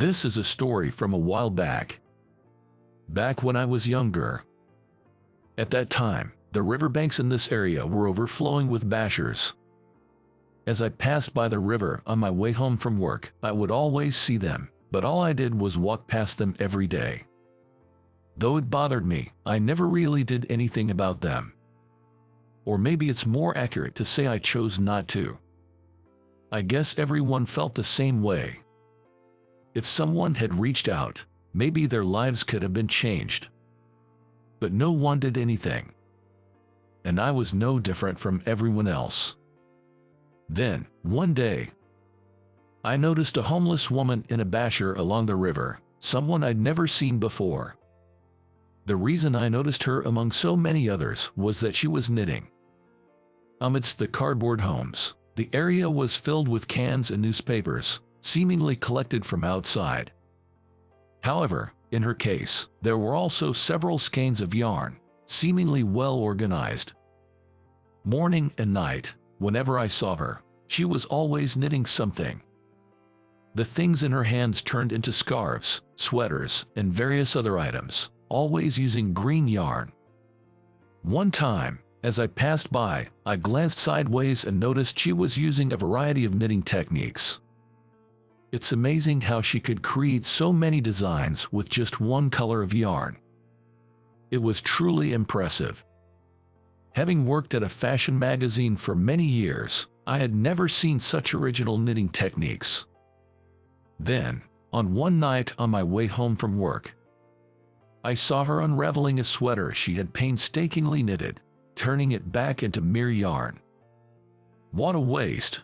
This is a story from a while back. Back when I was younger. At that time, the riverbanks in this area were overflowing with bashers. As I passed by the river on my way home from work, I would always see them, but all I did was walk past them every day. Though it bothered me, I never really did anything about them. Or maybe it's more accurate to say I chose not to. I guess everyone felt the same way. If someone had reached out, maybe their lives could have been changed. But no one did anything. And I was no different from everyone else. Then, one day, I noticed a homeless woman in a basher along the river, someone I'd never seen before. The reason I noticed her among so many others was that she was knitting. Amidst the cardboard homes, the area was filled with cans and newspapers, seemingly collected from outside. However, in her case, there were also several skeins of yarn, seemingly well organized. Morning and night, whenever I saw her, she was always knitting something. The things in her hands turned into scarves, sweaters, and various other items, always using green yarn. One time, as I passed by, I glanced sideways and noticed she was using a variety of knitting techniques. It's amazing how she could create so many designs with just one color of yarn. It was truly impressive. Having worked at a fashion magazine for many years, I had never seen such original knitting techniques. Then, on one night on my way home from work, I saw her unraveling a sweater she had painstakingly knitted, turning it back into mere yarn. What a waste!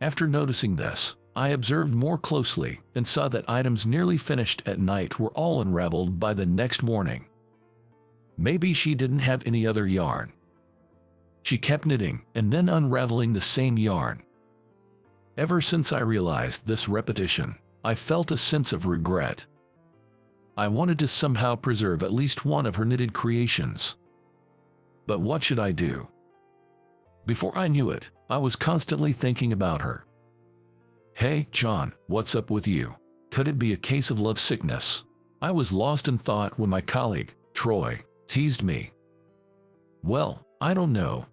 After noticing this, I observed more closely and saw that items nearly finished at night were all unraveled by the next morning. Maybe she didn't have any other yarn. She kept knitting and then unraveling the same yarn. Ever since I realized this repetition, I felt a sense of regret. I wanted to somehow preserve at least one of her knitted creations. But what should I do? Before I knew it, I was constantly thinking about her. Hey, John, what's up with you? Could it be a case of love sickness? I was lost in thought when my colleague, Troy, teased me. Well, I don't know.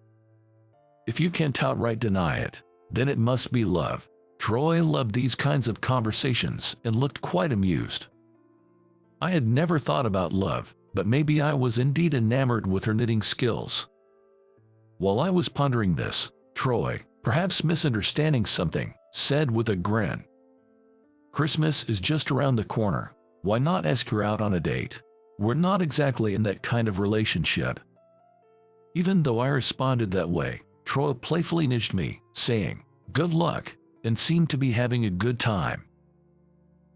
If you can't outright deny it, then it must be love. Troy loved these kinds of conversations and looked quite amused. I had never thought about love, but maybe I was indeed enamored with her knitting skills. While I was pondering this, Troy, perhaps misunderstanding something, said with a grin, "Christmas is just around the corner. Why not ask her out on a date? We're not exactly in that kind of relationship." Even though I responded that way, Troy playfully nudged me, saying, "Good luck," and seemed to be having a good time.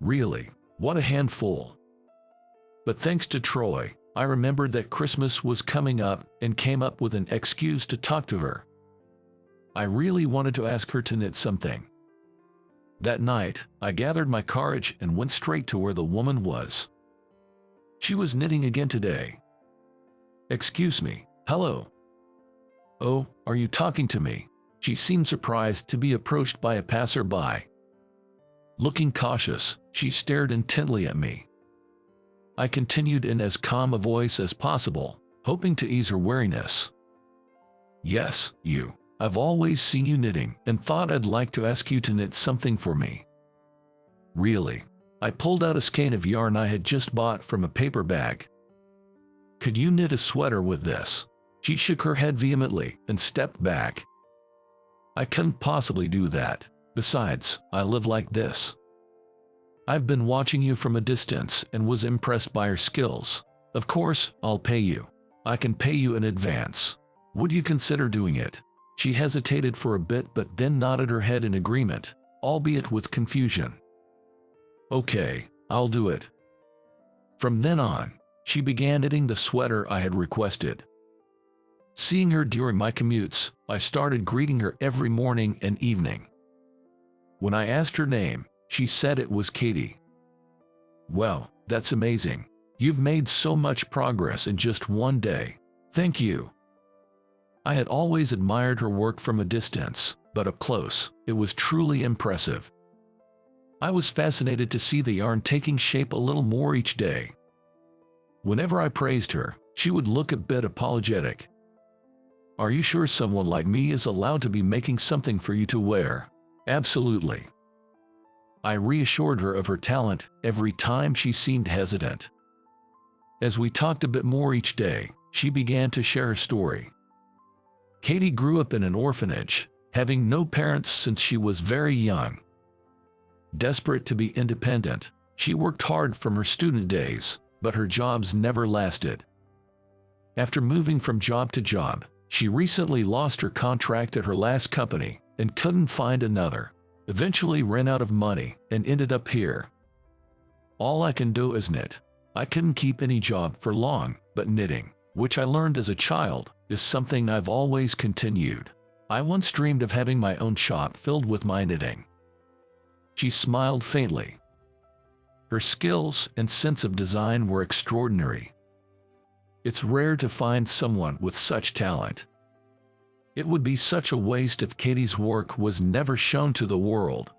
Really, what a handful. But thanks to Troy, I remembered that Christmas was coming up and came up with an excuse to talk to her. I really wanted to ask her to knit something. That night, I gathered my courage and went straight to where the woman was. She was knitting again today. "Excuse me, hello." "Oh, are you talking to me?" She seemed surprised to be approached by a passerby. Looking cautious, she stared intently at me. I continued in as calm a voice as possible, hoping to ease her wariness. "Yes, you. I've always seen you knitting and thought I'd like to ask you to knit something for me." "Really?" I pulled out a skein of yarn I had just bought from a paper bag. "Could you knit a sweater with this?" She shook her head vehemently and stepped back. "I couldn't possibly do that. Besides, I live like this. I've been watching you from a distance and was impressed by your skills. Of course, I'll pay you. I can pay you in advance. Would you consider doing it?" She hesitated for a bit but then nodded her head in agreement, albeit with confusion. "Okay, I'll do it." From then on, she began knitting the sweater I had requested. Seeing her during my commutes, I started greeting her every morning and evening. When I asked her name, she said it was Katie. "Well, that's amazing. You've made so much progress in just one day. Thank you." I had always admired her work from a distance, but up close, it was truly impressive. I was fascinated to see the yarn taking shape a little more each day. Whenever I praised her, she would look a bit apologetic. "Are you sure someone like me is allowed to be making something for you to wear?" "Absolutely." I reassured her of her talent every time she seemed hesitant. As we talked a bit more each day, she began to share her story. Katie grew up in an orphanage, having no parents since she was very young. Desperate to be independent, she worked hard from her student days, but her jobs never lasted. After moving from job to job, she recently lost her contract at her last company and couldn't find another. Eventually ran out of money and ended up here. "All I can do is knit. I couldn't keep any job for long, but knitting, which I learned as a child, is something I've always continued. I once dreamed of having my own shop filled with my knitting." She smiled faintly. Her skills and sense of design were extraordinary. It's rare to find someone with such talent. It would be such a waste if Katie's work was never shown to the world.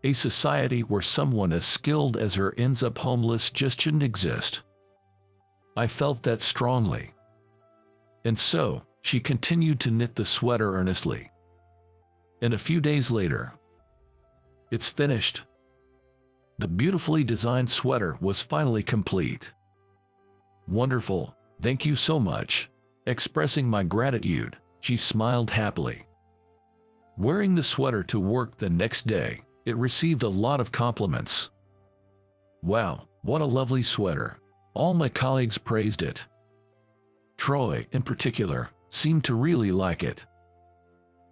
A society where someone as skilled as her ends up homeless just shouldn't exist. I felt that strongly. And so, she continued to knit the sweater earnestly. And a few days later, it's finished. The beautifully designed sweater was finally complete. "Wonderful, thank you so much." Expressing my gratitude, she smiled happily. Wearing the sweater to work the next day, it received a lot of compliments. "Wow, what a lovely sweater." All my colleagues praised it. Troy, in particular, seemed to really like it.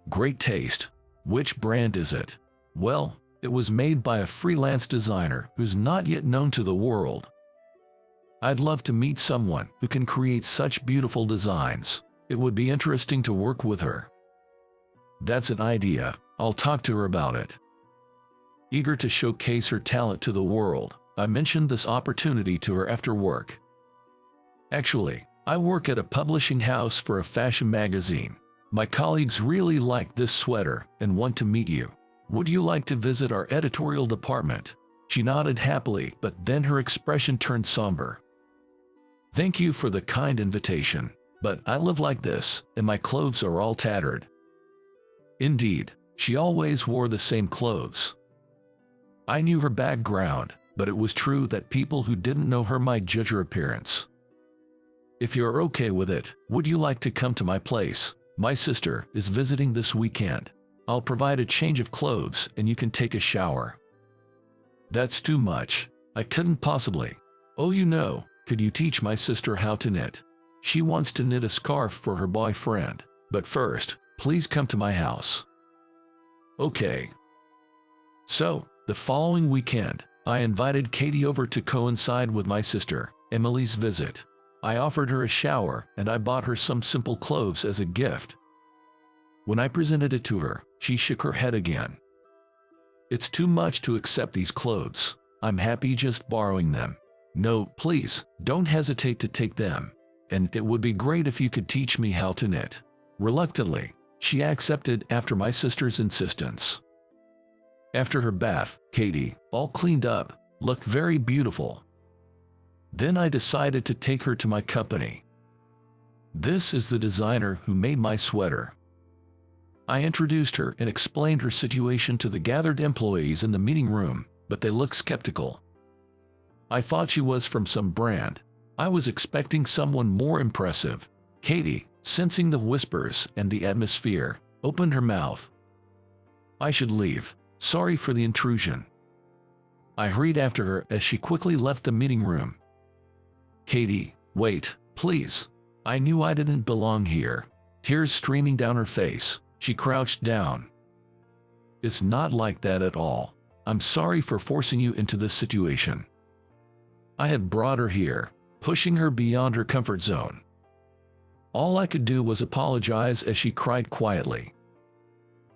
"Great taste. Which brand is it?" "Well, it was made by a freelance designer who's not yet known to the world. I'd love to meet someone who can create such beautiful designs. It would be interesting to work with her." "That's an idea. I'll talk to her about it." Eager to showcase her talent to the world, I mentioned this opportunity to her after work. "Actually, I work at a publishing house for a fashion magazine. My colleagues really like this sweater and want to meet you. Would you like to visit our editorial department?" She nodded happily, but then her expression turned somber. "Thank you for the kind invitation, but I live like this, and my clothes are all tattered." Indeed, she always wore the same clothes. I knew her background, but it was true that people who didn't know her might judge her appearance. "If you're okay with it, would you like to come to my place? My sister is visiting this weekend. I'll provide a change of clothes and you can take a shower." "That's too much. I couldn't possibly." "Oh, could you teach my sister how to knit? She wants to knit a scarf for her boyfriend. But first, please come to my house." "Okay." So, the following weekend, I invited Katie over to coincide with my sister, Emily's visit. I offered her a shower and I bought her some simple clothes as a gift. When I presented it to her, she shook her head again. "It's too much to accept these clothes. I'm happy just borrowing them." "No, please, don't hesitate to take them. And it would be great if you could teach me how to knit." Reluctantly, she accepted after my sister's insistence. After her bath, Katie, all cleaned up, looked very beautiful. Then I decided to take her to my company. "This is the designer who made my sweater." I introduced her and explained her situation to the gathered employees in the meeting room, but they looked skeptical. I thought she was from some brand. I was expecting someone more impressive. Katie, sensing the whispers and the atmosphere, opened her mouth. "I should leave. Sorry for the intrusion." I hurried after her as she quickly left the meeting room. "Katie, wait, please." I knew I didn't belong here. Tears streaming down her face, she crouched down. "It's not like that at all. I'm sorry for forcing you into this situation. I had brought her here, pushing her beyond her comfort zone." All I could do was apologize as she cried quietly.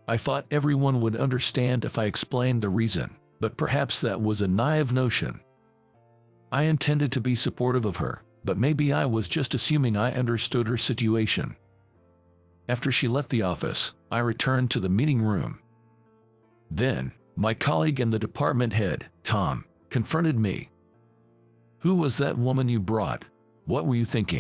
I thought everyone would understand if I explained the reason, but perhaps that was a naive notion. I intended to be supportive of her, but maybe I was just assuming I understood her situation. After she left the office, I returned to the meeting room. Then, My colleague and the department head, Tom, confronted me. "Who was that woman you brought? What were you thinking?"